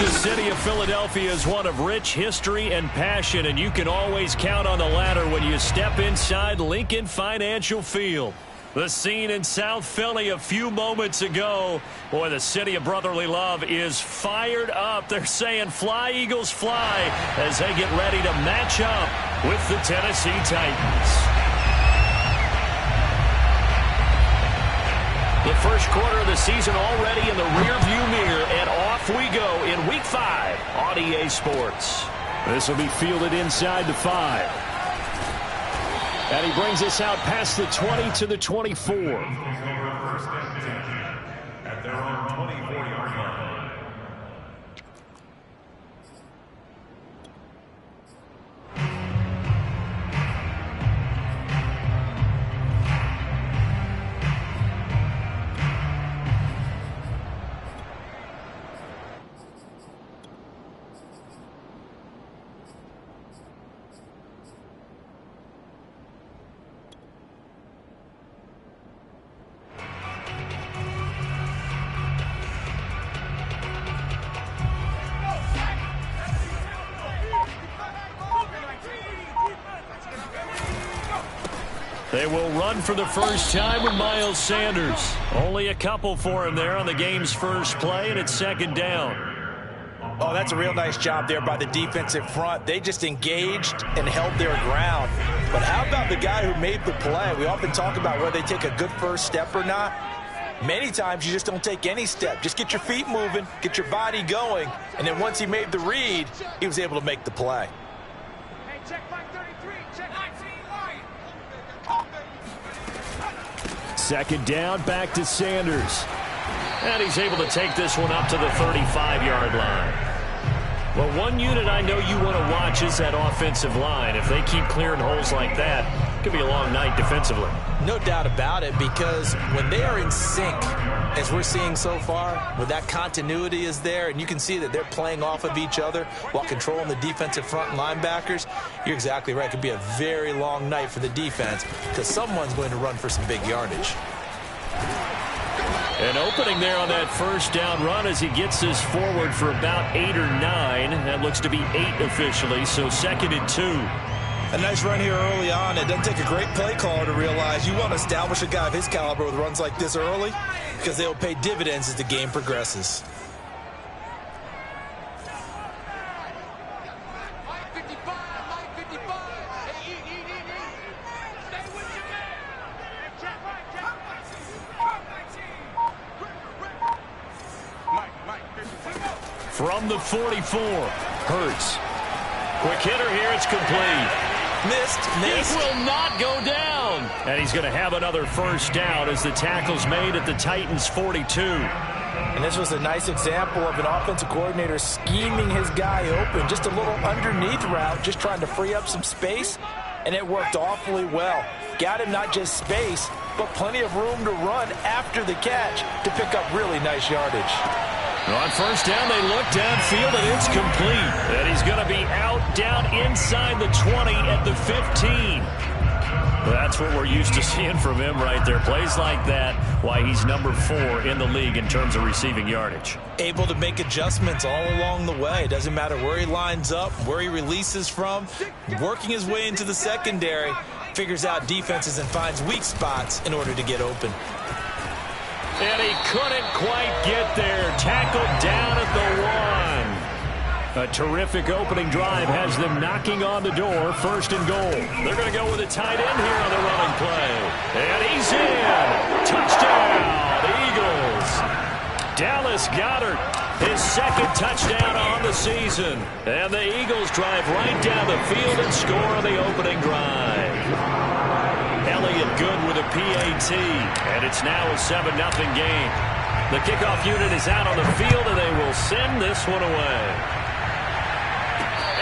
The city of Philadelphia is one of rich history and passion, and you can always count on the latter when you step inside Lincoln Financial Field. The scene in South Philly a few moments ago. Boy, the city of brotherly love is fired up. They're saying, "Fly, Eagles, fly," as they get ready to match up with the Tennessee Titans. The first quarter of the season already in the rearview mirror, and off we go in Week 5 on EA Sports. This will be fielded inside the 5. And he brings us out past the 20 to the 24. At their own 24-yard line. They will run for the first time with Miles Sanders. Only a couple for him there on the game's first play, and it's second down. Oh, that's a real nice job there by the defensive front. They just engaged and held their ground. But how about the guy who made the play? We often talk about whether they take a good first step or not. Many times you just don't take any step. Just get your feet moving, get your body going, and then once he made the read, he was able to make the play. Hey, check 533, check 19. Second down, back to Sanders. And he's able to take this one up to the 35-yard line. Well, one unit I know you want to watch is that offensive line. If they keep clearing holes like that, it could be a long night defensively. No doubt about it, because when they are in sync, as we're seeing so far, when that continuity is there, and you can see that they're playing off of each other while controlling the defensive front and linebackers, you're exactly right. It could be a very long night for the defense because someone's going to run for some big yardage. An opening there on that first down run as he gets this forward for about 8 or 9. That looks to be 8 officially, so 2nd and 2. A nice run here early on. It doesn't take a great play caller to realize you want to establish a guy of his caliber with runs like this early because they will pay dividends as the game progresses. From the 44, Hurts. Quick hitter here, it's complete. Missed. It will not go down. And he's going to have another first down as the tackle's made at the Titans' 42. And this was a nice example of an offensive coordinator scheming his guy open. Just a little underneath route, just trying to free up some space. And it worked awfully well. Got him not just space, but plenty of room to run after the catch to pick up really nice yardage. On first down, they look downfield, and it's complete. And he's going to be out down inside the 20 at the 15. That's what we're used to seeing from him right there. Plays like that, why he's number 4 in the league in terms of receiving yardage. Able to make adjustments all along the way. Doesn't matter where he lines up, where he releases from, working his way into the secondary. figures out defenses and finds weak spots in order to get open. And he couldn't quite get there. Tackled down at the 1. A terrific opening drive has them knocking on the door. First and goal. They're going to go with a tight end here on the running play. And he's in. Touchdown, Eagles. Dallas Goedert, his second touchdown on the season. And the Eagles drive right down the field and score on the opening drive. Elliott good with a PAT. And it's now a 7-0 game. The kickoff unit is out on the field, and they will send this one away.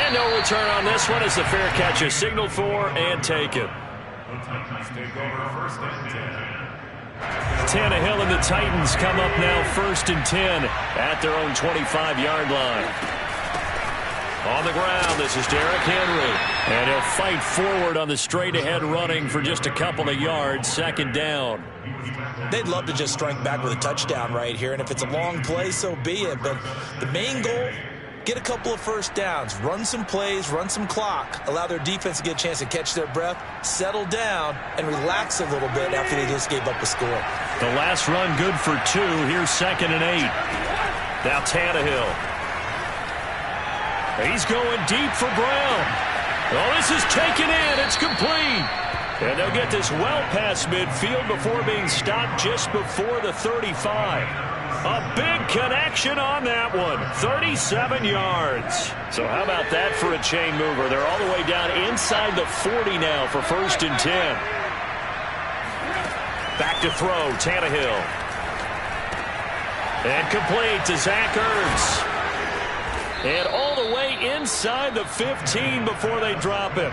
And no return on this one as the fair catch is signaled for and taken. Tannehill and the Titans come up now 1st and 10 at their own 25-yard line. On the ground, this is Derrick Henry. And he'll fight forward on the straight-ahead running for just a couple of yards. Second down. They'd love to just strike back with a touchdown right here, and if it's a long play, so be it. But the main goal, get a couple of first downs, run some plays, run some clock, allow their defense to get a chance to catch their breath, settle down, and relax a little bit after they just gave up a score. The last run good for 2. Here's 2nd and 8. Now Tannehill. He's going deep for Brown. Oh, this is taken in. It's complete. And they'll get this well past midfield before being stopped just before the 35. A big connection on that one. 37 yards. So how about that for a chain mover? They're all the way down inside the 40 now for 1st and 10. Back to throw, Tannehill. And complete to Zach Ertz. And all the way inside the 15 before they drop him.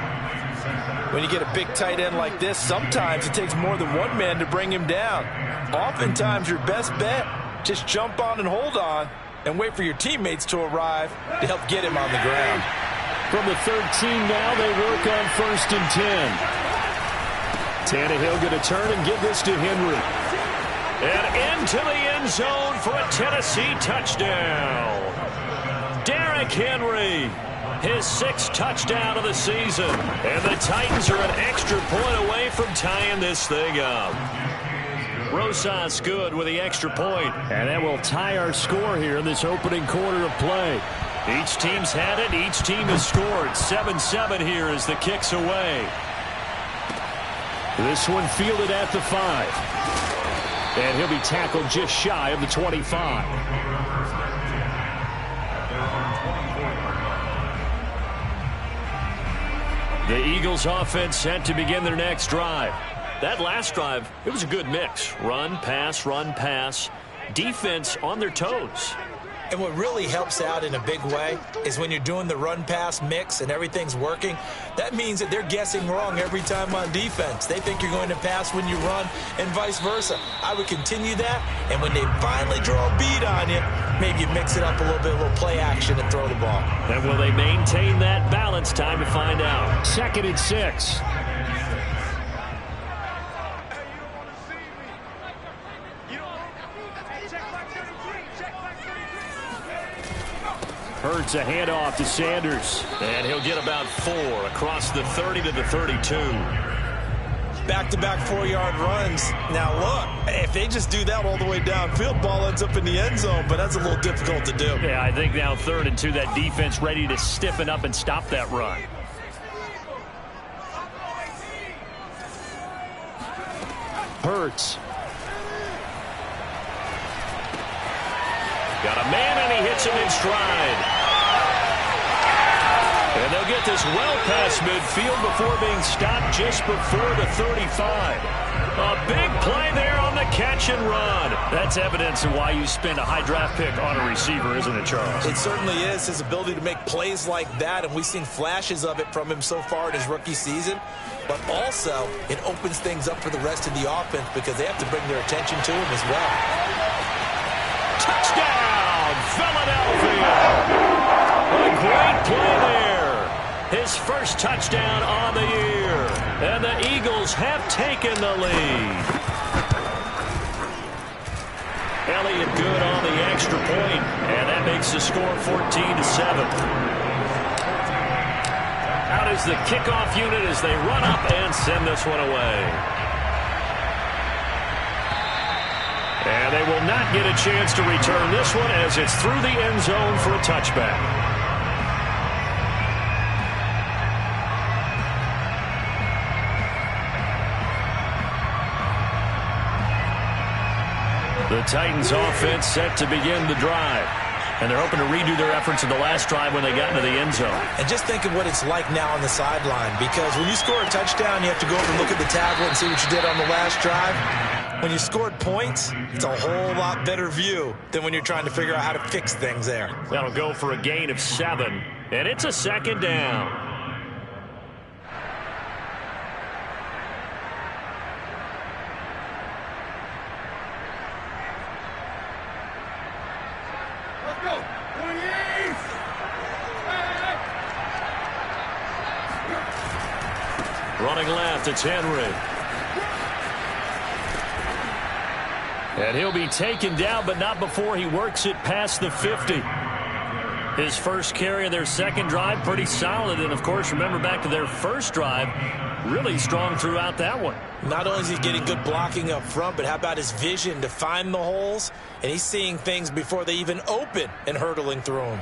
When you get a big tight end like this, sometimes it takes more than one man to bring him down. Oftentimes your best bet, just jump on and hold on and wait for your teammates to arrive to help get him on the ground. From the 13 now, they work on 1st and 10. Tannehill going to turn and give this to Henry. And into the end zone for a Tennessee touchdown. Derrick Henry, his 6th touchdown of the season. And the Titans are an extra point away from tying this thing up. Rosas good with the extra point. And that will tie our score here in this opening quarter of play. Each team's had it. Each team has scored. 7-7 here as the kick's away. This one fielded at the 5. And he'll be tackled just shy of the 25. The Eagles offense set to begin their next drive. That last drive, it was a good mix. Run, pass, defense on their toes. And what really helps out in a big way is when you're doing the run-pass mix and everything's working, that means that they're guessing wrong every time on defense. They think you're going to pass when you run and vice versa. I would continue that, and when they finally draw a bead on you, maybe you mix it up a little bit, a little play action and throw the ball. And will they maintain that balance? Time to find out. 2nd and 6. Hurts a handoff to Sanders. And he'll get about 4 across the 30 to the 32. Back-to-back 4-yard runs. Now, look, if they just do that all the way downfield, ball ends up in the end zone, but that's a little difficult to do. Yeah, I think now 3rd and 2, that defense ready to stiffen up and stop that run. Hurts. Got a man, and he hits him in stride. And they'll get this well past midfield before being stopped just before the 35. A big play there on the catch and run. That's evidence of why you spend a high draft pick on a receiver, isn't it, Charles? It certainly is, his ability to make plays like that, and we've seen flashes of it from him so far in his rookie season. But also, it opens things up for the rest of the offense because they have to bring their attention to him as well. Touchdown, Philadelphia! A great play there. His first touchdown on the year. And the Eagles have taken the lead. Elliott good on the extra point, and that makes the score 14-7. Out out is the kickoff unit as they run up and send this one away. And they will not get a chance to return this one as it's through the end zone for a touchback. The Titans offense set to begin the drive. And they're hoping to redo their efforts in the last drive when they got into the end zone. And just think of what it's like now on the sideline, because when you score a touchdown, you have to go over and look at the tablet and see what you did on the last drive. When you scored points, it's a whole lot better view than when you're trying to figure out how to fix things there. That'll go for a gain of 7, and it's a second down. Running left, it's Henry. And he'll be taken down, but not before he works it past the 50. His first carry of their second drive, pretty solid. And, of course, remember back to their first drive, really strong throughout that one. Not only is he getting good blocking up front, but how about his vision to find the holes? And he's seeing things before they even open and hurtling through them.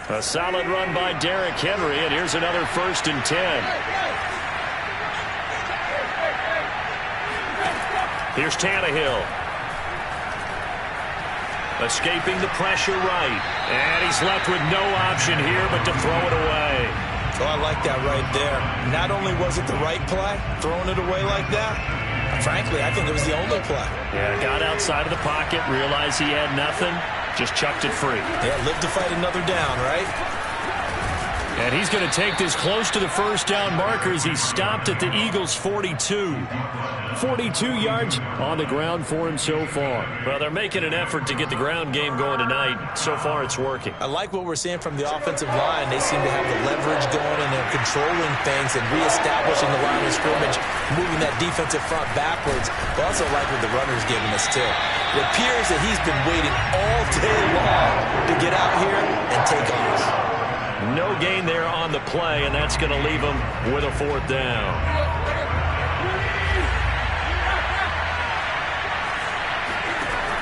A solid run by Derrick Henry, and here's another 1st and 10. Here's Tannehill. Escaping the pressure right. And he's left with no option here but to throw it away. Oh, I like that right there. Not only was it the right play, throwing it away like that, frankly, I think it was the only play. Yeah, got outside of the pocket, realized he had nothing, just chucked it free. Yeah, live to fight another down, right? And he's going to take this close to the first down marker as he stopped at the Eagles' 42. 42 yards on the ground for him so far. Well, they're making an effort to get the ground game going tonight. So far, it's working. I like what we're seeing from the offensive line. They seem to have the leverage going, and they're controlling things and reestablishing the line of scrimmage, moving that defensive front backwards. But also like what the runner's giving us, too. It appears that he's been waiting all day long to get out here and take off. No gain there on the play, and that's going to leave him with a 4th down.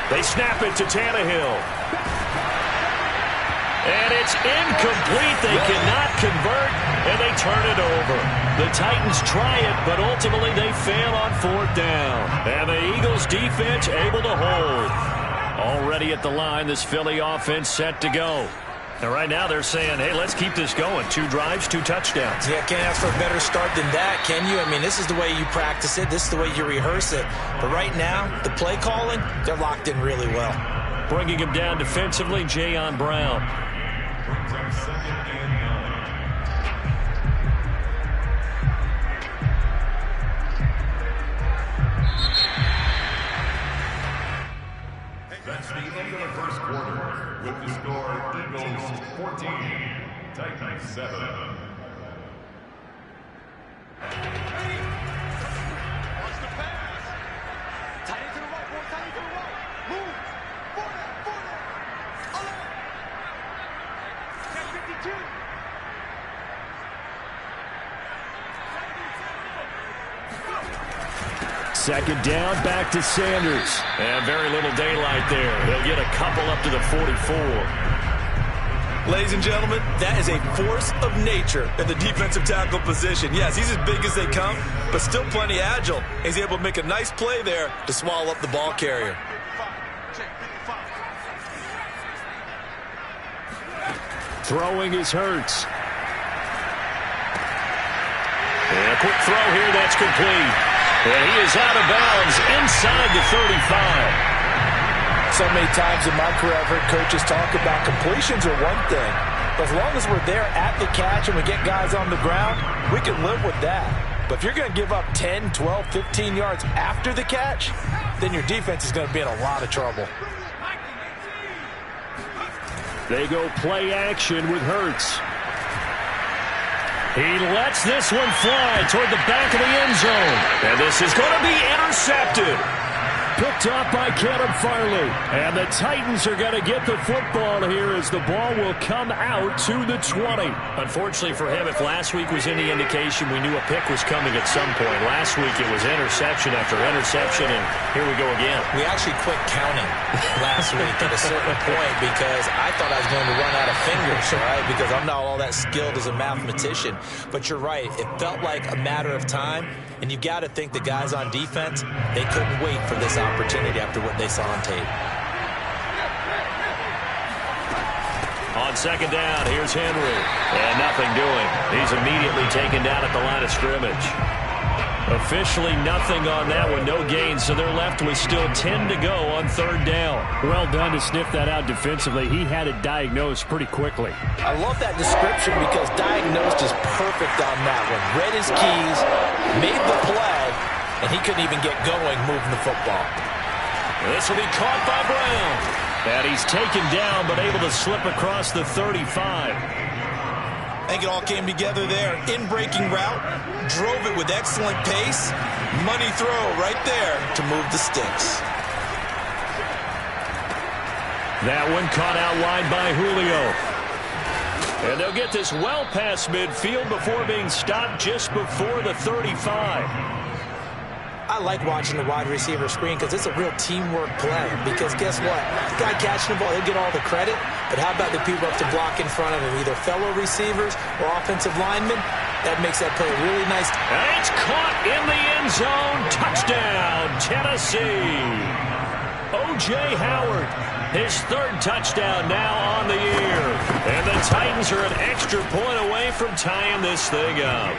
They snap it to Tannehill. And it's incomplete. They cannot convert, and they turn it over. The Titans try it, but ultimately they fail on 4th down. And the Eagles defense able to hold. Already at the line, this Philly offense set to go. And right now they're saying, hey, let's keep this going. 2 drives, 2 touchdowns. Yeah, can't ask for a better start than that, can you? I mean, this is the way you practice it. This is the way you rehearse it. But right now, the play calling, they're locked in really well. Bringing him down defensively, Jayon Brown. That's the end of the first quarter. With the score, Eagles 14, Titans 7. Watch the pass. Tight end to the right, boy. Tight end to the right. Move. Forward. Check 52. Second down, back to Sanders. And very little daylight there. They'll get a couple up to the 44. Ladies and gentlemen, that is a force of nature in the defensive tackle position. Yes, he's as big as they come, but still plenty agile. He's able to make a nice play there to swallow up the ball carrier. Throwing is Hurts. And a quick throw here, that's complete. And he is out of bounds inside the 35. So many times in my career, I've heard coaches talk about completions are one thing. But as long as we're there at the catch and we get guys on the ground, we can live with that. But if you're going to give up 10, 12, 15 yards after the catch, then your defense is going to be in a lot of trouble. They go play action with Hurts. He lets this one fly toward the back of the end zone. And this is going to be intercepted. Picked off by Caleb Farley. And the Titans are going to get the football here as the ball will come out to the 20. Unfortunately for him, if last week was any indication, we knew a pick was coming at some point. Last week it was interception after interception, and here we go again. We actually quit counting last week at a certain point because I thought I was going to run out of fingers, all right, because I'm not all that skilled as a mathematician. But you're right. It felt like a matter of time, and you got to think the guys on defense, they couldn't wait for this opportunity after what they saw on tape. On second down, here's Henry. And nothing doing. He's immediately taken down at the line of scrimmage. Officially nothing on that one, no gain, so they're left with still 10 to go on third down. Well done to sniff that out defensively. He had it diagnosed pretty quickly. I love that description because diagnosed is perfect on that one. Read his keys, made the play, and he couldn't even get going moving the football. This will be caught by Brown. And he's taken down but able to slip across the 35. I think it all came together there. In-breaking route, drove it with excellent pace. Money throw right there to move the sticks. That one caught out wide by Julio. And they'll get this well past midfield before being stopped just before the 35. I like watching the wide receiver screen because it's a real teamwork play. Because guess what? The guy catching the ball, he'll get all the credit. But how about the people up to block in front of him, either fellow receivers or offensive linemen? That makes that play really nice. And it's caught in the end zone. Touchdown, Tennessee. O.J. Howard, his third touchdown now on the year. And the Titans are an extra point away from tying this thing up.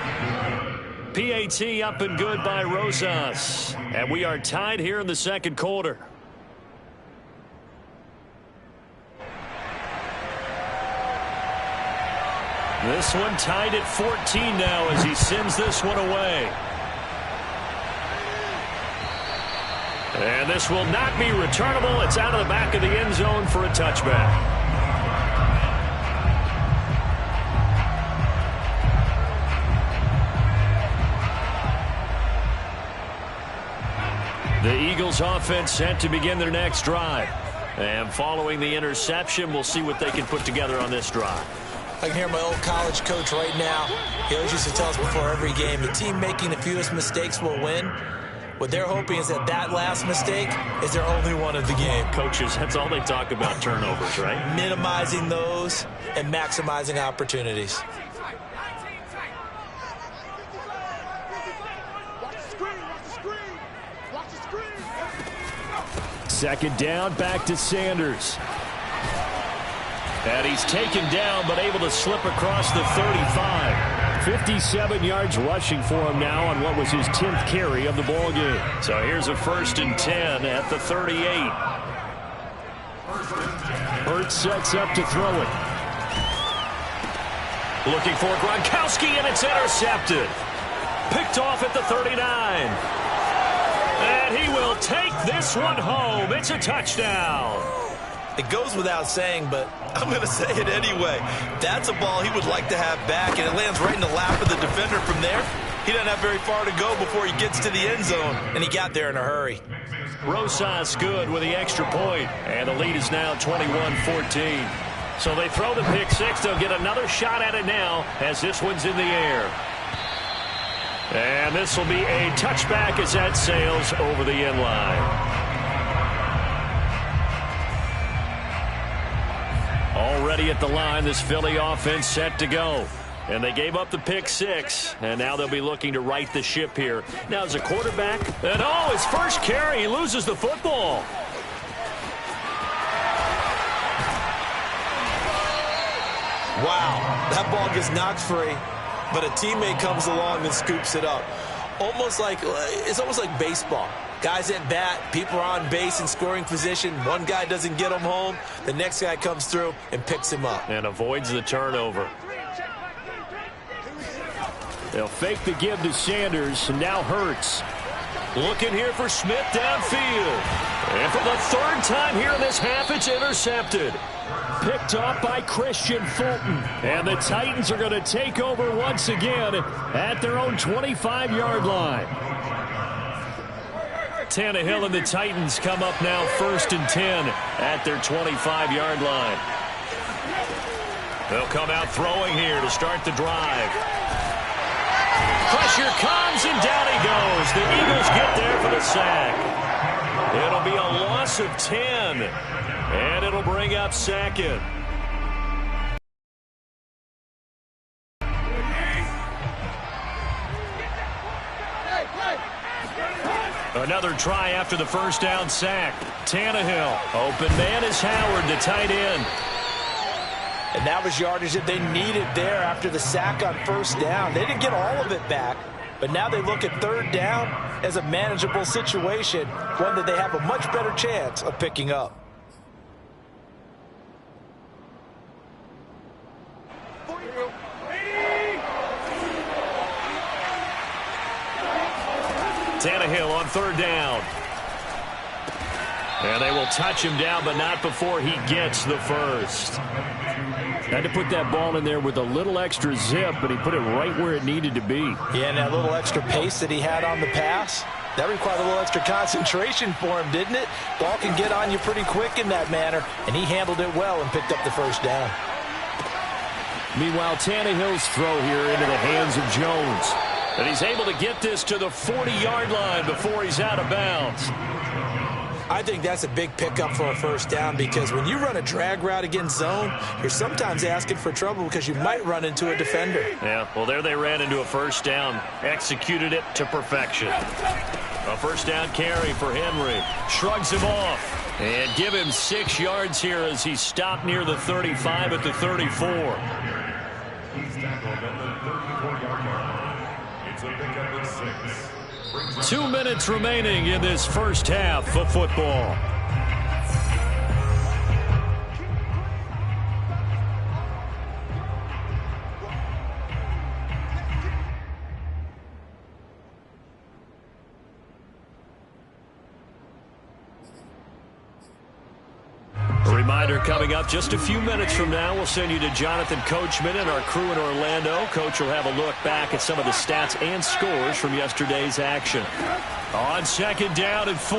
PAT up and good by Rosas. And we are tied here in the second quarter. This one tied at 14 now as he sends this one away. And this will not be returnable. It's out of the back of the end zone for a touchback. The Eagles offense set to begin their next drive. And following the interception, we'll see what they can put together on this drive. I can hear my old college coach right now. He always used to tell us before every game, the team making the fewest mistakes will win. What they're hoping is that that last mistake is their only one of the game. Coaches, that's all they talk about, turnovers, right? Minimizing those and maximizing opportunities. Second down, back to Sanders. And he's taken down but able to slip across the 35. 57 yards rushing for him now on what was his 10th carry of the ball game. So here's a 1st and 10 at the 38. Hurts sets up to throw it. Looking for Gronkowski, and it's intercepted. Picked off at the 39. And he will take this one home. It's a touchdown. It goes without saying, but I'm going to say it anyway. That's a ball he would like to have back, and it lands right in the lap of the defender from there. He doesn't have very far to go before he gets to the end zone, and he got there in a hurry. Rosas good with the extra point, and the lead is now 21-14. So they throw the pick six. They'll get another shot at it now as this one's in the air. And this will be a touchback as that sails over the end line. Already at the line, this Philly offense set to go. And they gave up the pick six, and now they'll be looking to right the ship here. Now as a quarterback, and his first carry, he loses the football. Wow, that ball gets knocked free, but a teammate comes along and scoops it up. It's almost like baseball. Guys at bat, people are on base in scoring position. One guy doesn't get him home. The next guy comes through and picks him up. And avoids the turnover. They'll fake the give to Sanders, and now Hurts. Looking here for Smith downfield. And for the third time here in this half, it's intercepted. Picked off by Christian Fulton. And the Titans are going to take over once again at their own 25-yard line. Tannehill and the Titans come up now 1st and 10 at their 25-yard line. They'll come out throwing here to start the drive. Pressure comes, and down he goes. The Eagles get there for the sack. It'll be a loss of 10, and it'll bring up 2nd. Another try after the first down sack. Tannehill. Open man is Howard, the tight end. And that was yardage that they needed there after the sack on first down. They didn't get all of it back, but now they look at 3rd down as a manageable situation, one that they have a much better chance of picking up. Tannehill on 3rd down. And they will touch him down, but not before he gets the first. Had to put that ball in there with a little extra zip, but he put it right where it needed to be. Yeah, and that little extra pace that he had on the pass, that required a little extra concentration for him, didn't it? Ball can get on you pretty quick in that manner, and he handled it well and picked up the first down. Meanwhile, Tannehill's throw here into the hands of Jones. And he's able to get this to the 40-yard line before he's out of bounds. I think that's a big pickup for a first down, because when you run a drag route against zone, you're sometimes asking for trouble because you might run into a defender. Yeah, well, there they ran into a first down. Executed it to perfection. A first down carry for Henry. Shrugs him off. And give him 6 yards here as he stopped near the 35 at the 34. He's tackled at the 34-yard line. It's a pickup of 6. 2 minutes remaining in this first half of football. A reminder coming up just a few minutes from now, we'll send you to Jonathan Coachman and our crew in Orlando. Coach will have a look back at some of the stats and scores from yesterday's action. On 2nd down and 4,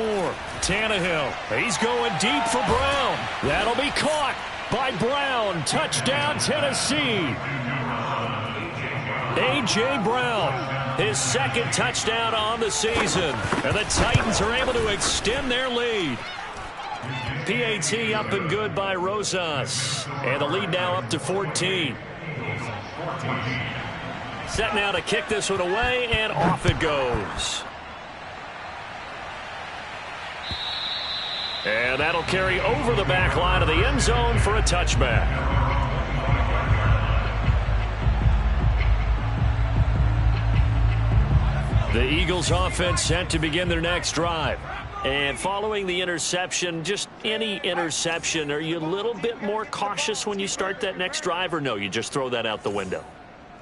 Tannehill. He's going deep for Brown. That'll be caught by Brown. Touchdown, Tennessee. A.J. Brown, his 2nd touchdown on the season. And the Titans are able to extend their lead. PAT up and good by Rosas. And the lead now up to 14. Set now to kick this one away, and off it goes. And that'll carry over the back line of the end zone for a touchback. The Eagles offense set to begin their next drive. And following the interception, just any interception, are you a little bit more cautious when you start that next drive, or no, you just throw that out the window?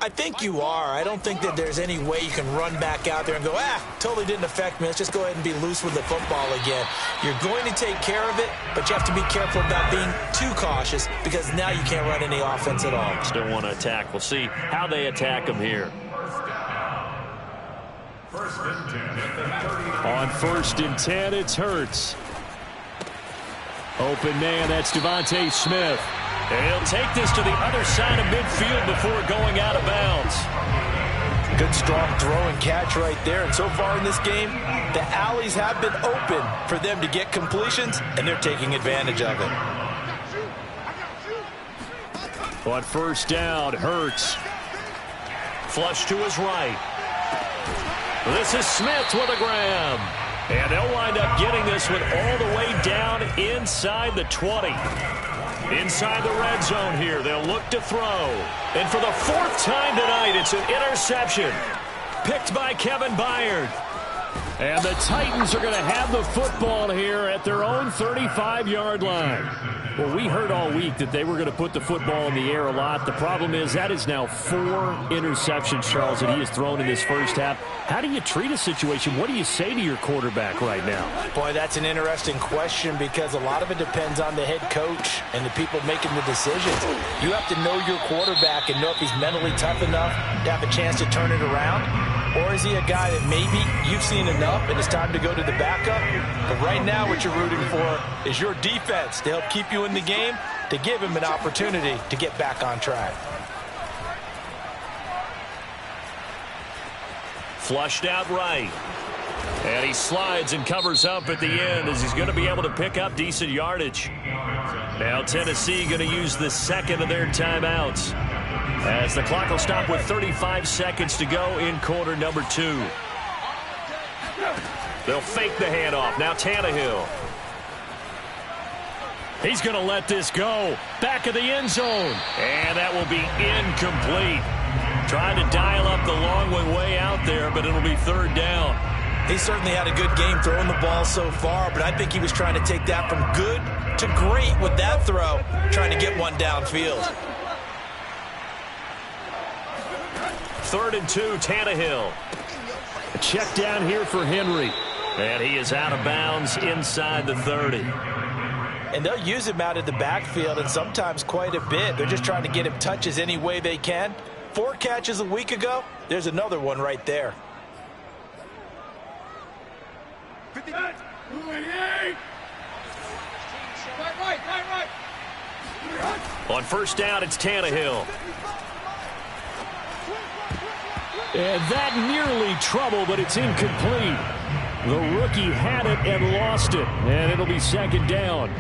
I think you are. I don't think that there's any way you can run back out there and go, totally didn't affect me. Let's just go ahead and be loose with the football again. You're going to take care of it, but you have to be careful about being too cautious, because now you can't run any offense at all. Still want to attack. We'll see how they attack them here. On 1st and 10, it's Hurts. Open man, that's Devontae Smith. And he'll take this to the other side of midfield before going out of bounds. Good, strong throw and catch right there. And so far in this game, the alleys have been open for them to get completions, and they're taking advantage of it. On 1st down, Hurts. Flush to his right. This is Smith with a grab. And they'll wind up getting this one all the way down inside the 20. Inside the red zone here, they'll look to throw. And for the 4th time tonight, it's an interception. Picked by Kevin Byard. And the Titans are going to have the football here at their own 35-yard line. Well, we heard all week that they were going to put the football in the air a lot. The problem is that is now 4 interceptions, Charles, that he has thrown in this first half. How do you treat a situation? What do you say to your quarterback right now? Boy, that's an interesting question, because a lot of it depends on the head coach and the people making the decisions. You have to know your quarterback and know if he's mentally tough enough to have a chance to turn it around, or Or is he a guy that maybe you've seen enough and it's time to go to the backup? But right now what you're rooting for is your defense to help keep you in the game, to give him an opportunity to get back on track. Flushed out right. And he slides and covers up at the end as he's going to be able to pick up decent yardage. Now Tennessee going to use the second of their timeouts, as the clock will stop with 35 seconds to go in quarter number 2. They'll fake the handoff. Now Tannehill. He's going to let this go. Back of the end zone. And that will be incomplete. Trying to dial up the long one way out there, but it'll be third down. He certainly had a good game throwing the ball so far, but I think he was trying to take that from good to great with that throw, trying to get one downfield. 3rd and 2, Tannehill. A check down here for Henry. And he is out of bounds inside the 30. And they'll use him out of the backfield, and sometimes quite a bit. They're just trying to get him touches any way they can. 4 catches a week ago, there's another one right there. On first down, it's Tannehill. And that nearly trouble, but it's incomplete. The rookie had it and lost it, and it'll be second down.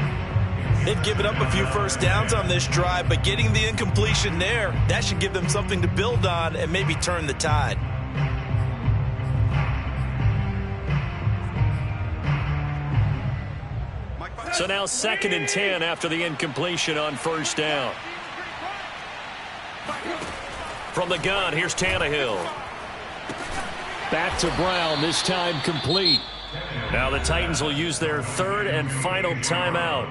They've given up a few first downs on this drive, but getting the incompletion there, that should give them something to build on and maybe turn the tide. So now 2nd and 10 after the incompletion on first down. From the gun, here's Tannehill. Back to Brown, this time complete. Now the Titans will use their 3rd and final timeout,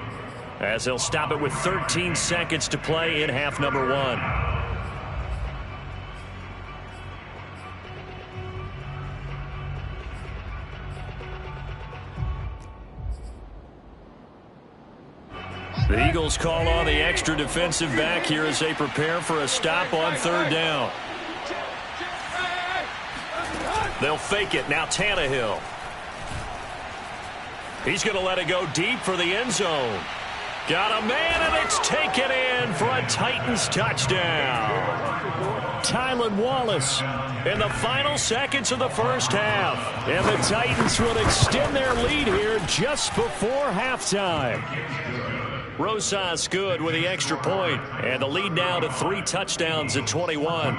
as they'll stop it with 13 seconds to play in half number 1. The Eagles call on the extra defensive back here as they prepare for a stop on 3rd down. They'll fake it. Now Tannehill. He's going to let it go deep for the end zone. Got a man, and it's taken in for a Titans touchdown. Tylan Wallace in the final seconds of the first half. And the Titans will extend their lead here just before halftime. Rosas good with the extra point, and the lead now to 3 touchdowns at 21.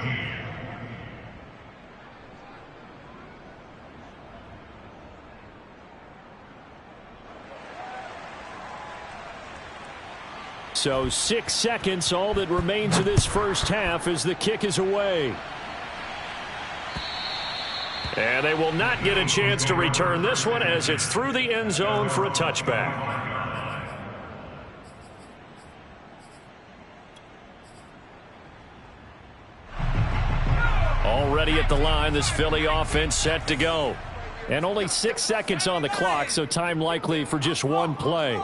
So 6 seconds, all that remains of this first half as the kick is away. And they will not get a chance to return this one as it's through the end zone for a touchback. Already at the line, this Philly offense set to go. And only 6 seconds on the clock, so time likely for just one play.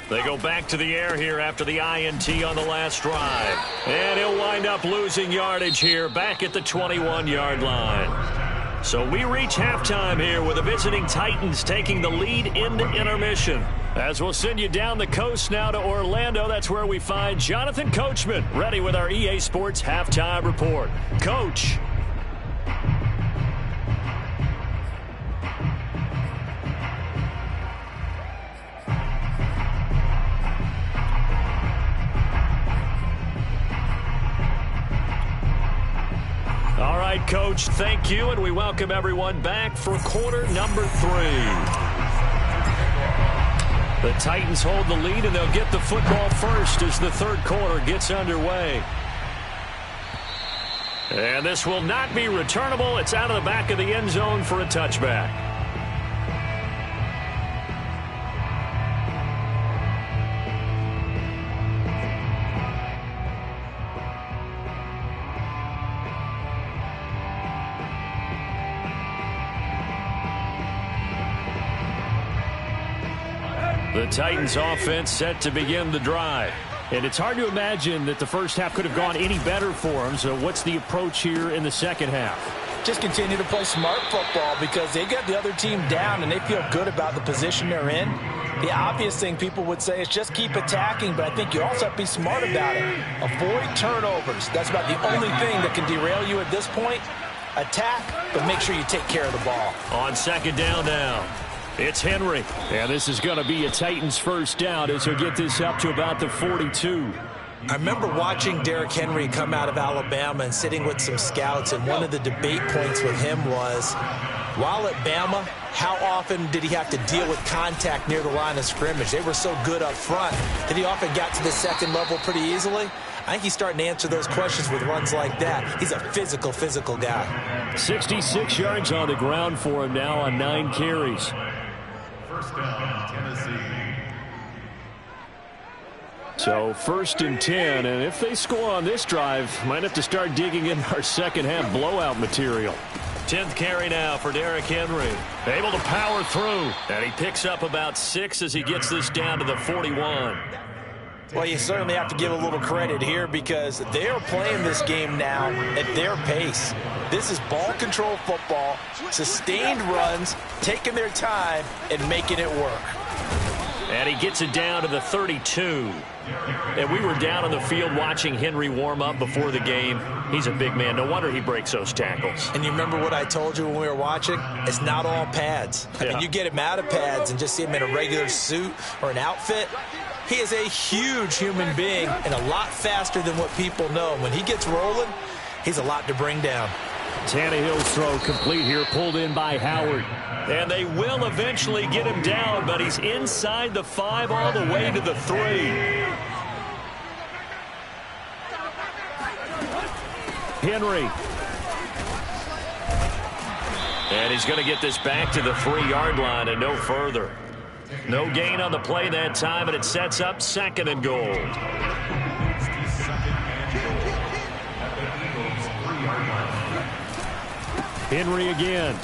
They go back to the air here after the INT on the last drive. And he'll wind up losing yardage here back at the 21-yard line. So we reach halftime here with the visiting Titans taking the lead into intermission. As we'll send you down the coast now to Orlando, that's where we find Jonathan Coachman ready with our EA Sports Halftime Report. Coach. All right, Coach, thank you, and we welcome everyone back for quarter number 3. The Titans hold the lead, and they'll get the football first as the third quarter gets underway. And this will not be returnable. It's out of the back of the end zone for a touchback. The Titans offense set to begin the drive. And it's hard to imagine that the first half could have gone any better for them. So what's the approach here in the second half? Just continue to play smart football because they got the other team down and they feel good about the position they're in. The obvious thing people would say is just keep attacking, but I think you also have to be smart about it. Avoid turnovers. That's about the only thing that can derail you at this point. Attack, but make sure you take care of the ball. On second down now, it's Henry. And this is going to be a Titans first down as he'll get this up to about the 42. I remember watching Derrick Henry come out of Alabama and sitting with some scouts, and one of the debate points with him was, while at Bama, how often did he have to deal with contact near the line of scrimmage? They were so good up front that he often got to the second level pretty easily. I think he's starting to answer those questions with runs like that. He's a physical guy. 66 yards on the ground for him now on 9 carries. First down, Tennessee. So first and 10, and if they score on this drive, might have to start digging in our second half blowout material. 10th carry now for Derrick Henry. Able to power through, and he picks up about 6 as he gets this down to the 41. Well, you certainly have to give a little credit here because they are playing this game now at their pace. This is ball control football, sustained runs, taking their time, and making it work. And he gets it down to the 32. And we were down on the field watching Henry warm up before the game. He's a big man. No wonder he breaks those tackles. And you remember what I told you when we were watching? It's not all pads. I mean, you get him out of pads and just see him in a regular suit or an outfit. He is a huge human being and a lot faster than what people know. When he gets rolling, he's a lot to bring down. Tannehill's throw complete here, pulled in by Howard. And they will eventually get him down, but he's inside the 5 all the way to the 3. Henry. And he's going to get this back to the 3-yard line and no further. No gain on the play that time, and it sets up 2nd and goal. Henry again.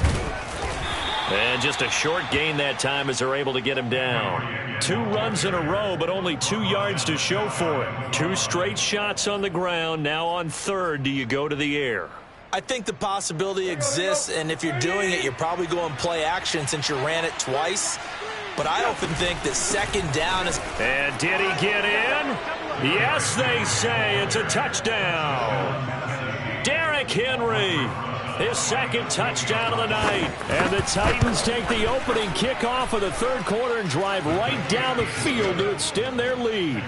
And just a short gain that time as they're able to get him down. 2 runs in a row, but only 2 yards to show for it. 2 straight shots on the ground. Now on 3rd, do you go to the air? I think the possibility exists, and if you're doing it, you're probably going play action since you ran it twice. But I often think that 2nd down is... And did he get in? Yes, they say it's a touchdown. Derrick Henry, his 2nd touchdown of the night. And the Titans take the opening kickoff of the 3rd quarter and drive right down the field to extend their lead.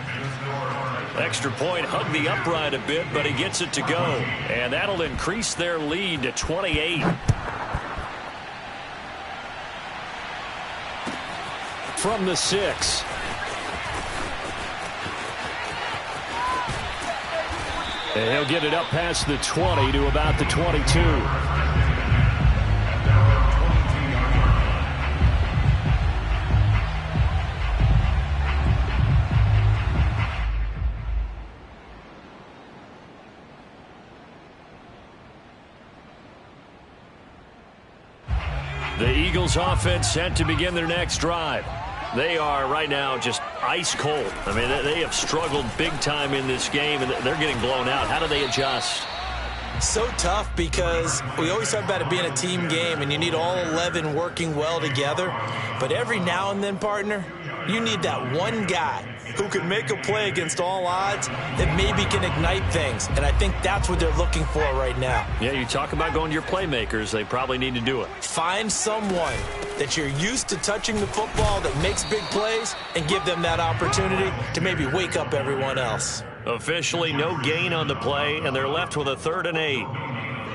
Extra point hugged the upright a bit, but he gets it to go. And that'll increase their lead to 28. From the 6. And he'll get it up past the 20 to about the 22. The Eagles offense set to begin their next drive. They are right now just ice cold. I mean, they have struggled big time in this game, and they're getting blown out. How do they adjust? So tough because we always talk about it being a team game, and you need all 11 working well together. But every now and then, partner, you need that one guy who can make a play against all odds that maybe can ignite things. And I think that's what they're looking for right now. Yeah, you talk about going to your playmakers. They probably need to do it. Find someone that you're used to touching the football that makes big plays and give them that opportunity to maybe wake up everyone else. Officially no gain on the play, and they're left with a 3rd and 8.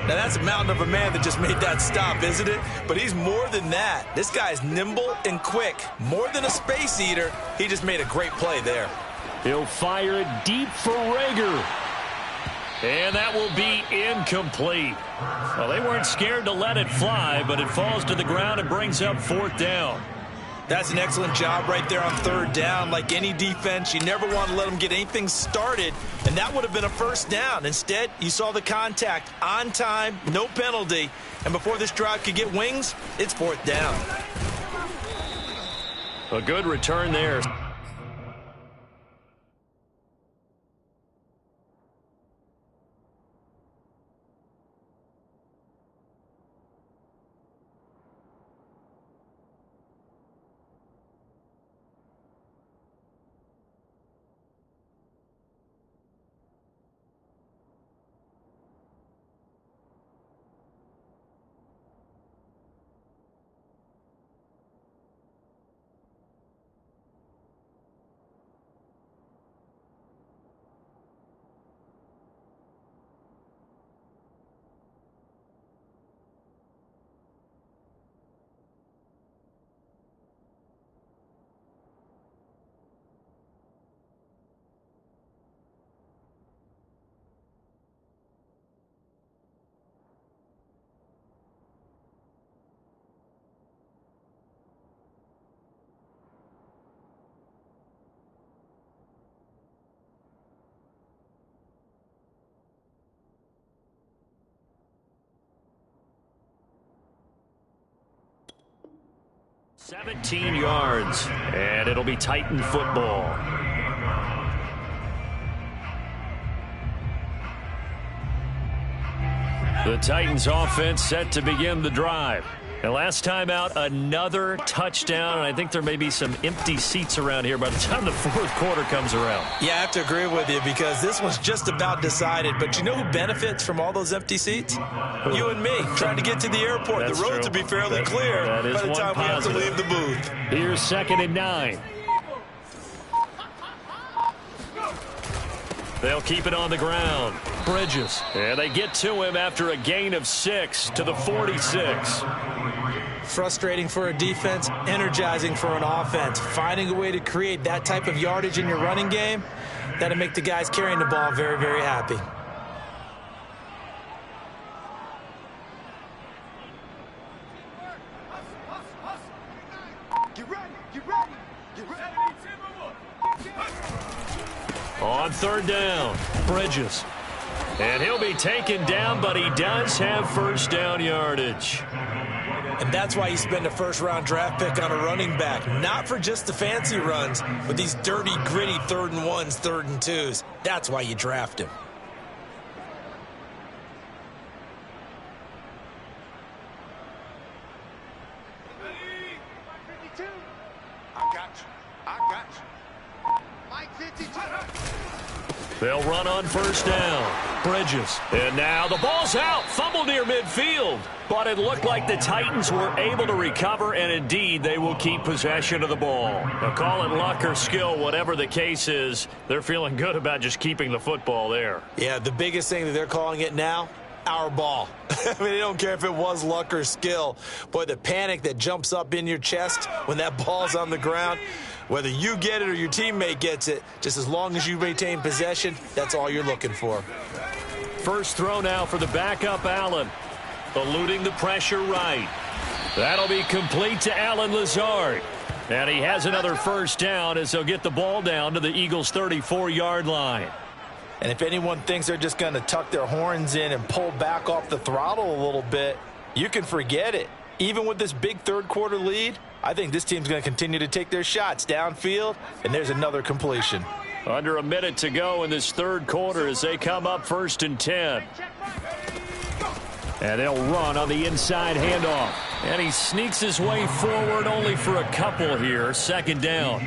Now, that's a mountain of a man that just made that stop, isn't it? But he's more than that. This guy's nimble and quick. More than a space eater, he just made a great play there. He'll fire it deep for Rager. And that will be incomplete. Well, they weren't scared to let it fly, but it falls to the ground and brings up 4th down. That's an excellent job right there on 3rd down. Like any defense, you never want to let them get anything started, and that would have been a 1st down. Instead, you saw the contact on time, no penalty, and before this drive could get wings, it's 4th down. A good return there. 17 yards, and it'll be Titan football. The Titans offense set to begin the drive. And last time out, another touchdown, and I think there may be some empty seats around here by the time the fourth quarter comes around. Yeah, I have to agree with you because this one's just about decided. But you know who benefits from all those empty seats? You and me, trying to get to the airport. That's the roads true. will be fairly clear by the time we have to leave the booth. Here's 2nd and 9. They'll keep it on the ground. Bridges. And they get to him after a gain of 6 to the 46. Frustrating for a defense, energizing for an offense. Finding a way to create that type of yardage in your running game, that'll make the guys carrying the ball very, very happy. Get ready, get ready, get ready. On 3rd down, Bridges. And he'll be taken down, but he does have first down yardage. And that's why you spend a first-round draft pick on a running back. Not for just the fancy runs, but these dirty, gritty 3rd and 1s, 3rd and 2s. That's why you draft him. I got you. I got you. Mike 52. They'll run on first down. Bridges. And now the ball's out. Fumble near midfield. But it looked like the Titans were able to recover, and indeed they will keep possession of the ball. Now call it luck or skill, whatever the case is, they're feeling good about just keeping the football there. Yeah, the biggest thing that they're calling it now, our ball. I mean, they don't care if it was luck or skill. Boy, the panic that jumps up in your chest when that ball's on the ground, whether you get it or your teammate gets it, just as long as you maintain possession, that's all you're looking for. First throw now for the backup Allen. Eluding the pressure right. That'll be complete to Allen Lazard. And he has another first down as they'll get the ball down to the Eagles' 34-yard line. And if anyone thinks they're just going to tuck their horns in and pull back off the throttle a little bit, you can forget it. Even with this big third-quarter lead, I think this team's going to continue to take their shots downfield, and there's another completion. Under a minute to go in this third quarter as they come up 1st and 10. And they'll run on the inside handoff. And he sneaks his way forward only for a couple here. 2nd down.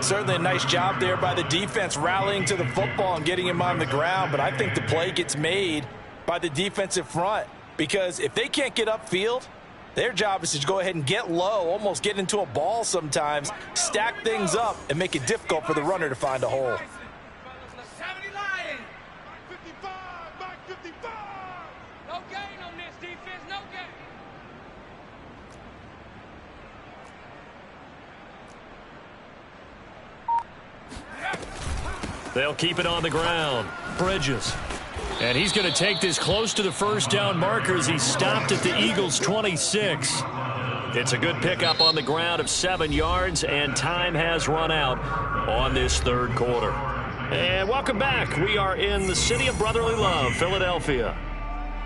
Certainly a nice job there by the defense rallying to the football and getting him on the ground. But I think the play gets made by the defensive front. Because if they can't get upfield, their job is to go ahead and get low, almost get into a ball sometimes, stack things up, and make it difficult for the runner to find a hole. 55, Mike 55. No gain on this defense, no gain. They'll keep it on the ground. Bridges. And he's going to take this close to the first down marker as he stopped at the Eagles' 26. It's a good pickup on the ground of 7 yards, and time has run out on this third quarter. And welcome back. We are in the city of brotherly love, Philadelphia.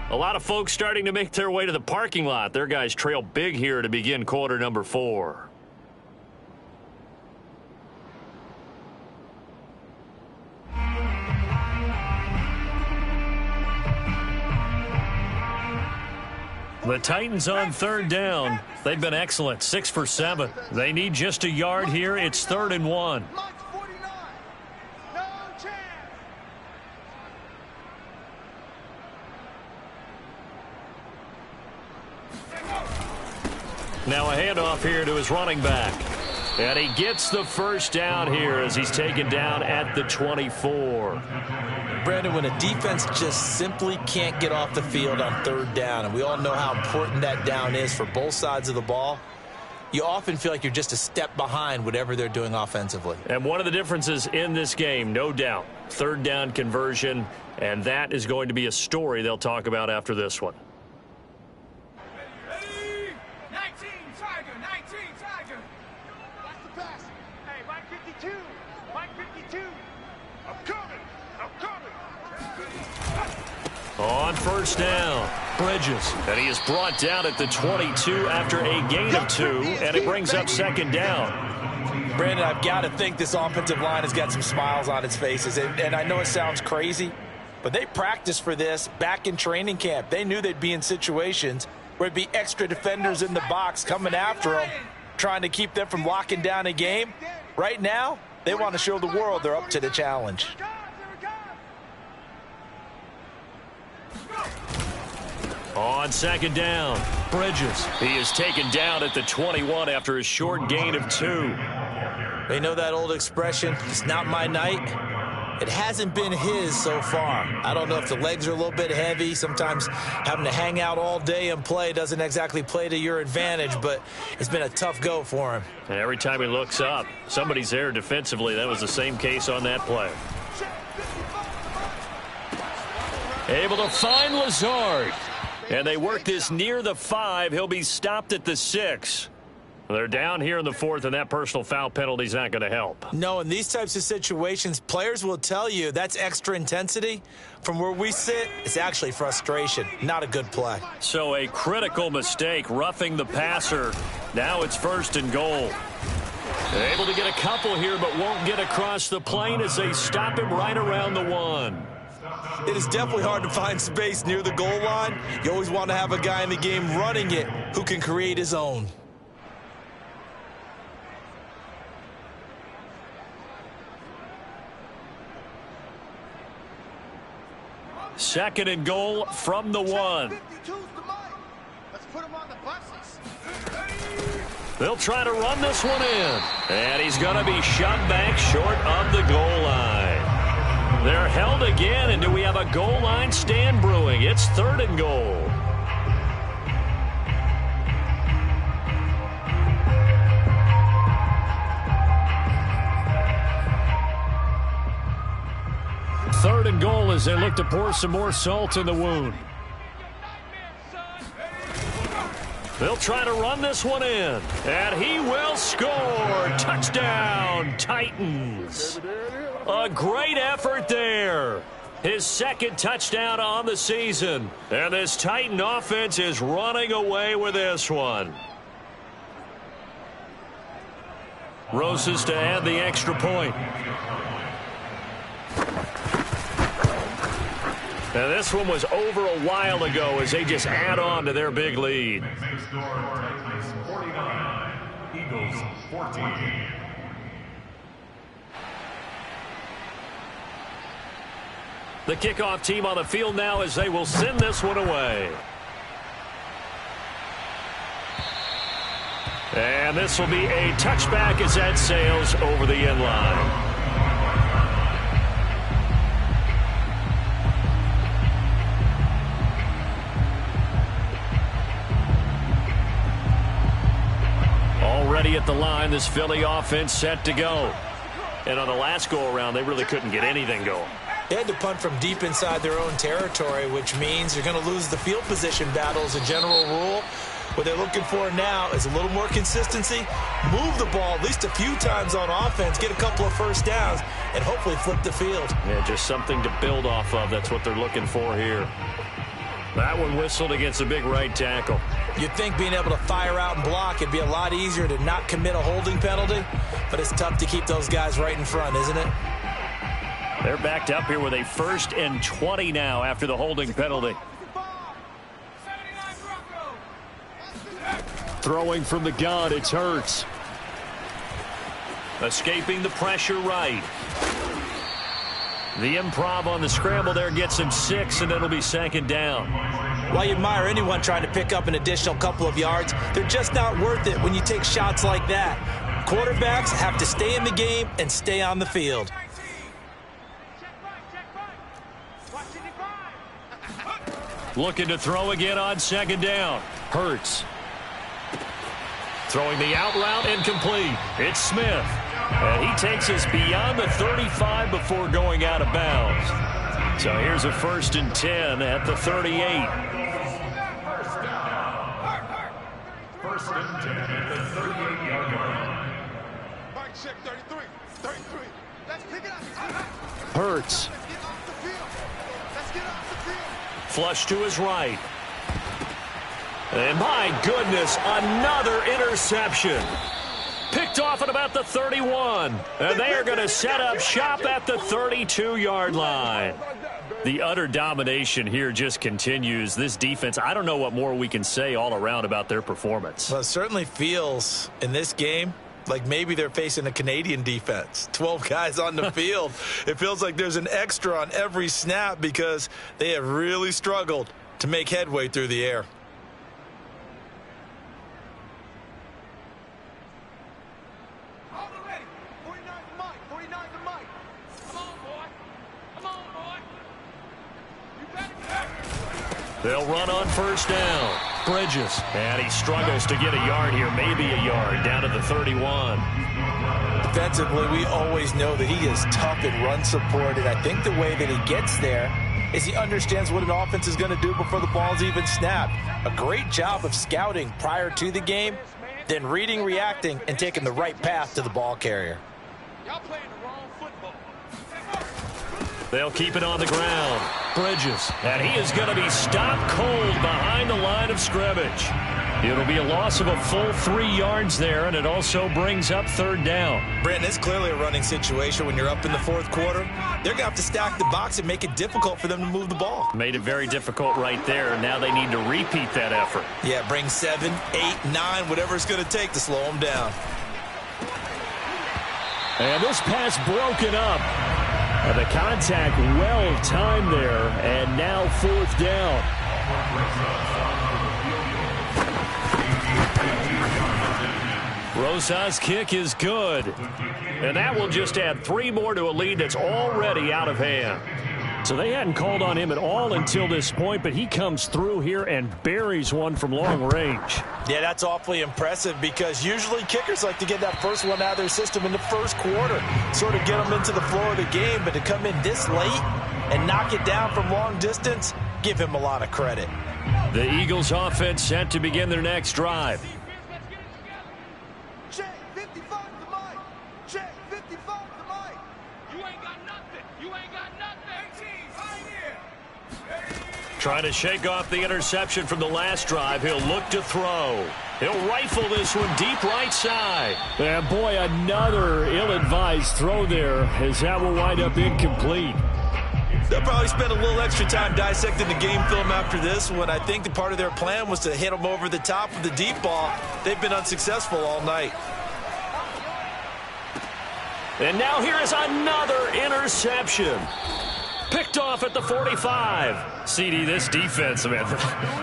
A lot of folks starting to make their way to the parking lot. Their guys trail big here to begin quarter number 4. The Titans on 3rd down. They've been excellent, 6 for 7. They need just a yard here. It's 3rd and 1. Mike 49. No chance. Now a handoff here to his running back. And he gets the first down here as he's taken down at the 24. Brandon, when a defense just simply can't get off the field on 3rd down, and we all know how important that down is for both sides of the ball, you often feel like you're just a step behind whatever they're doing offensively. And one of the differences in this game, no doubt, 3rd down conversion, and that is going to be a story they'll talk about after this one. Ready? 19, Tiger, 19, Tiger. That's the pass. Hey, Mike 52. Mike 52. I'm coming. I'm coming. On first down, Bridges. And he is brought down at the 22 after a gain of 2, and it brings up second down. Brandon, I've got to think this offensive line has got some smiles on its faces. And I know it sounds crazy, but they practiced for this back in training camp. They knew they'd be in situations where there'd be extra defenders in the box coming after them, trying to keep them from locking down a game. Right now, they want to show the world they're up to the challenge. On second down, Bridges. He is taken down at the 21 after a short gain of 2. They know that old expression, it's not my night. It hasn't been his so far. I don't know if the legs are a little bit heavy. Sometimes having to hang out all day and play doesn't exactly play to your advantage, but it's been a tough go for him. And every time he looks up, somebody's there defensively. That was the same case on that play. Able to find Lazard. And they work this near the 5. He'll be stopped at the 6. They're down here in the 4th, and that personal foul penalty is not going to help. No, in these types of situations, players will tell you that's extra intensity. From where we sit, it's actually frustration. Not a good play. So a critical mistake, roughing the passer. Now it's 1st and goal. They're able to get a couple here, but won't get across the plane as they stop him right around the 1. It is definitely hard to find space near the goal line. You always want to have a guy in the game running it who can create his own. Second and goal from the 1. Let's put him on the buses. They'll try to run this one in. And he's going to be shoved back short of the goal line. They're held again, and do we have a goal line stand brewing? It's 3rd and goal. Third and goal as they look to pour some more salt in the wound. They'll try to run this one in, and he will score. Touchdown, Titans. A great effort there. His 2nd touchdown on the season. And this Titan offense is running away with this one. Roses to add the extra point. Now this one was over a while ago as they just add on to their big lead. Next score, Titans 49, Eagles 14. The kickoff team on the field now as they will send this one away. And this will be a touchback as that sails over the end line. Already at the line, this Philly offense set to go. And on the last go-around, they really couldn't get anything going. They had to punt from deep inside their own territory, which means you're going to lose the field position battle as a general rule. What they're looking for now is a little more consistency, move the ball at least a few times on offense, get a couple of first downs, and hopefully flip the field. Yeah, just something to build off of. That's what they're looking for here. That one whistled against a big right tackle. You'd think being able to fire out and block, it'd be a lot easier to not commit a holding penalty, but it's tough to keep those guys right in front, isn't it? They're backed up here with a 1st and 20 now after the holding penalty. Throwing from the gun, it's Hurts. Escaping the pressure right. The improv on the scramble there gets him 6, and it'll be 2nd down. While you admire anyone trying to pick up an additional couple of yards, they're just not worth it when you take shots like that. Quarterbacks have to stay in the game and stay on the field. Looking to throw again on 2nd down. Hurts. Throwing the out route incomplete. It's Smith. And he takes us beyond the 35 before going out of bounds. So here's a 1st and 10 at the 38. First and 10 at the 38-yard line. Mike, check 33. 33. Hurts. Flush to his right. And my goodness, another interception. Picked off at about the 31. And they are going to set up shop at the 32-yard line. The utter domination here just continues. This defense, I don't know what more we can say all around about their performance. Well, it certainly feels in this game like maybe they're facing a Canadian defense. 12 guys on the field. It feels like there's an extra on every snap because they have really struggled to make headway through the air. They'll run on first down. Bridges. And he struggles to get a yard here, maybe a yard, down to the 31. Defensively, we always know that he is tough in run support, and I think the way that he gets there is he understands what an offense is going to do before the ball's even snapped. A great job of scouting prior to the game, then reading, reacting, and taking the right path to the ball carrier. Y'all playing the wrong football. They'll keep it on the ground. Bridges. And he is going to be stopped cold behind the line of scrimmage. It'll be a loss of a full 3 yards there, and it also brings up third down. Brandon, it's clearly a running situation when you're up in the fourth quarter. They're going to have to stack the box and make it difficult for them to move the ball. Made it very difficult right there, and now they need to repeat that effort. Yeah, bring 7, 8, 9, whatever it's going to take to slow them down. And this pass broken up. The contact well timed there, and now fourth down. Rosas' kick is good. And that will just add 3 more to a lead that's already out of hand. So they hadn't called on him at all until this point, but he comes through here and buries one from long range. Yeah, that's awfully impressive because usually kickers like to get that first one out of their system in the first quarter, sort of get them into the flow of the game, but to come in this late and knock it down from long distance, give him a lot of credit. The Eagles offense set to begin their next drive. Check 55 to Mike. Check 55 to Mike. You ain't got nothing. You ain't got nothing. 18 right here. Trying to shake off the interception from the last drive. He'll look to throw. He'll rifle this one deep right side. And boy, another ill-advised throw there as that will wind up incomplete. They'll probably spend a little extra time dissecting the game film after this one. I think the part of their plan was to hit them over the top of the deep ball. They've been unsuccessful all night. And now here is another interception. Picked off at the 45. CD, this defense, man,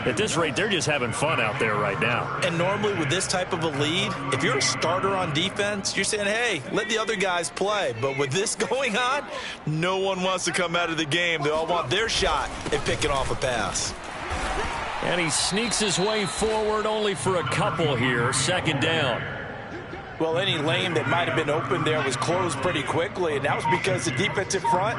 at this rate, they're just having fun out there right now. And normally with this type of a lead, if you're a starter on defense, you're saying, hey, let the other guys play. But with this going on, no one wants to come out of the game. They all want their shot at picking off a pass. And he sneaks his way forward only for a couple here. Second down. Well, any lane that might have been open there was closed pretty quickly, and that was because the defensive front,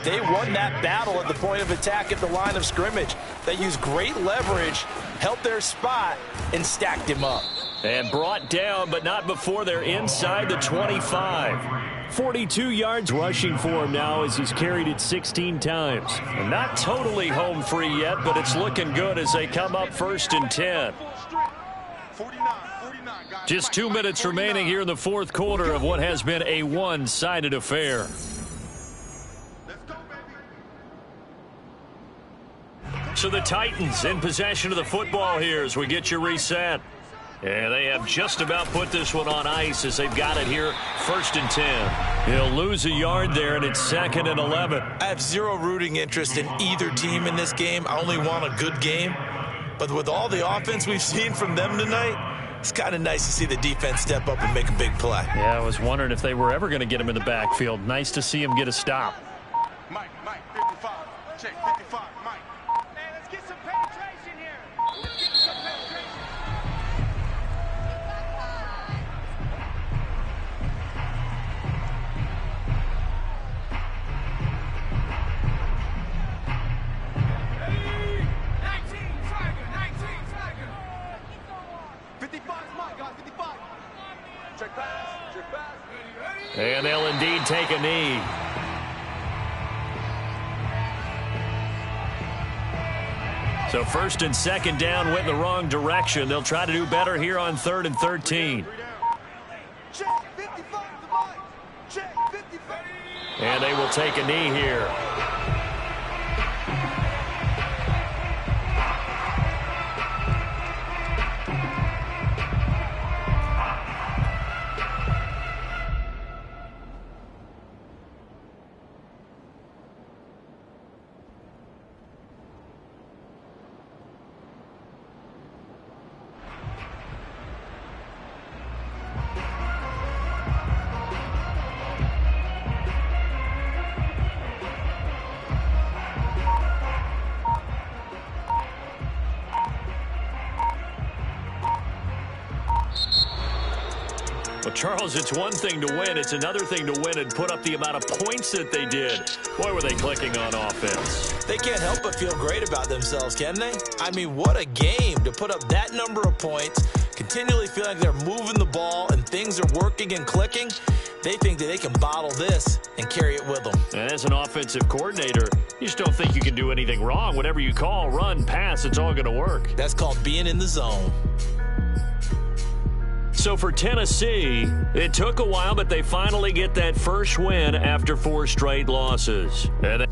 they won that battle at the point of attack at the line of scrimmage. They used great leverage, held their spot, and stacked him up. And brought down, but not before they're inside the 25. 42 yards rushing for him now as he's carried it 16 times. And not totally home free yet, but it's looking good as they come up first and 10. 49. Just 2 minutes remaining here in the fourth quarter of what has been a one-sided affair. So the Titans in possession of the football here as we get you reset. And they have just about put this one on ice as they've got it here first and 10. He'll lose a yard there, and it's second and 11. I have zero rooting interest in either team in this game. I only want a good game. But with all the offense we've seen from them tonight, it's kind of nice to see the defense step up and make a big play. Yeah, I was wondering if they were ever going to get him in the backfield. Nice to see him get a stop. Mike, 55. Check 55, Mike. Hey, let's get some penetration here. Let's get some penetration. Hey, 19 Tiger. 55 is Mike, guys, 55. Check pass. Check pass. And they'll indeed take a knee. So first and second down went in the wrong direction. They'll try to do better here on 3rd and 13. Check 55 to Mike. Check 55. And they will take a knee here. Well, Charles, it's one thing to win. It's another thing to win and put up the amount of points that they did. Boy, were they clicking on offense. They can't help but feel great about themselves, can they? I mean, what a game to put up that number of points, continually feeling like they're moving the ball and things are working and clicking. They think that they can bottle this and carry it with them. And as an offensive coordinator, you just don't think you can do anything wrong. Whatever you call, run, pass, it's all going to work. That's called being in the zone. So for Tennessee, it took a while, but they finally get that first win after 4 straight losses. And